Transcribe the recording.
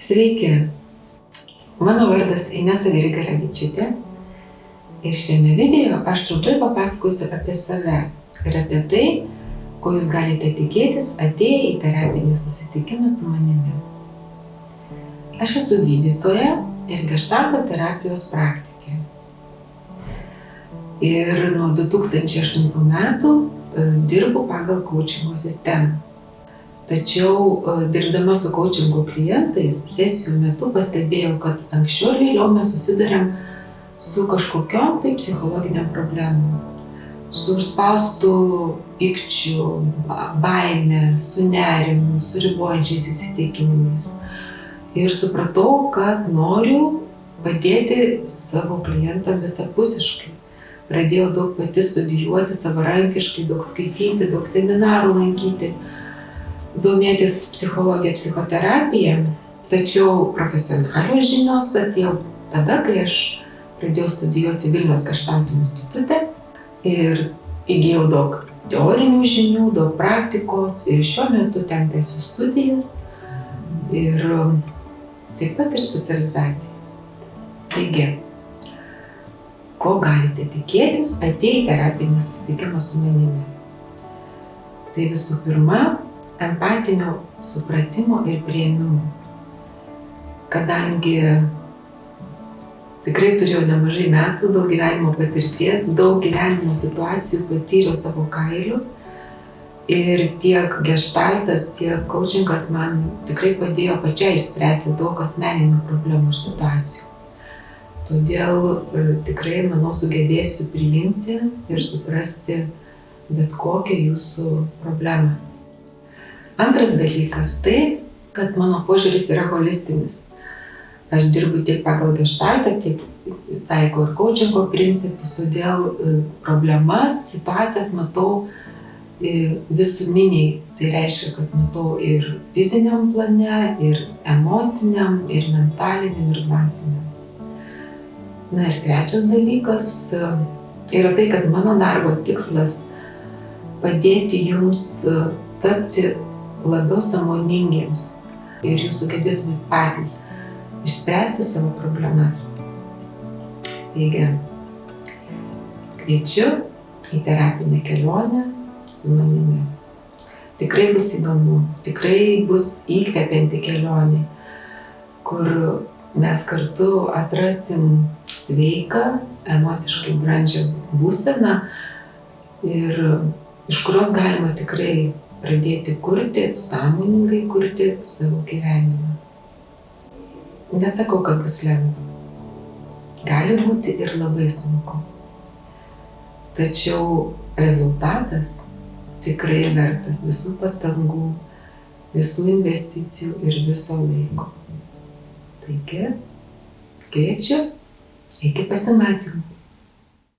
Sveiki, mano vardas Inesa Grigalevičiūtė ir šiame video aš trumpai papasakosiu apie save ir apie tai, ko jūs galite tikėtis atėję į terapinį susitikimą su manimi. Aš esu gydytoja ir geštalto terapijos praktikė. Ir nuo 2008 metų dirbu pagal coachingo sistemą. Tačiau dirbdama su coachingo klientais, sesijų metu pastebėjau, kad anksčiau ir vėliau mes susiduriam su kažkokiom tai psichologiniam problemom. Su užspaustu pykčiu, baime, su nerimu, su ribojančiais įsitikinimais. Ir supratau, kad noriu padėti savo klientam visapusiškai. Pradėjau daug pati studijuoti savarankiškai, daug skaityti, daug seminarų lankyti, domėtis psichologija, psichoterapija. Tačiau profesionalios žinios atėjo tada, kai aš pradėjau studijuoti Vilniaus geštalto institute ir įgijau daug teorinių žinių, daug praktikos ir šiuo metu ten tęsiu studijas ir taip pat ir specializaciją. Taigi, ko galite tikėtis atėję į terapinį susitikimą su manimi? Tai visų pirma, empatinio supratimo ir priėmimo. Kadangi tikrai turėjau nemažai metų, daug gyvenimo patirties, daug gyvenimo situacijų patyriau savo kailiu ir tiek geštaltas, tiek coachingas man tikrai padėjo pačiai išspręsti daug asmeninių problemų ir situacijų. Todėl tikrai, manau, sugebėsiu priimti ir suprasti bet kokią jūsų problemą. Antras dalykas tai, kad mano požiūris yra holistinis. Aš dirbu tiek pagal geštaltą, tiek taikau ir coachingo principus, todėl problemas, situacijas matau visuminiai. Tai reiškia, kad matau ir fiziniam plane, ir emociniam, ir mentaliniam, ir dvasiniam. Na ir trečias dalykas yra tai, kad mano darbo tikslas padėti jums tapti labiau sąmoningiems ir jūs sugebėtumėt patys išspręsti savo problemas. Taigi, kviečiu į terapinę kelionę su manimi. Tikrai bus įdomu, tikrai bus įkvepianti kelionė, kur mes kartu atrasim sveiką, emociškai brandžią būseną ir iš kurios galima tikrai pradėti kurti, sąmoningai kurti savo gyvenimą. Nesakau, kad bus lengva. Gali būti ir labai sunku. Tačiau rezultatas tikrai vertas visų pastangų, visų investicijų ir viso laiko. Taigi, kviečiu iki pasimatymų.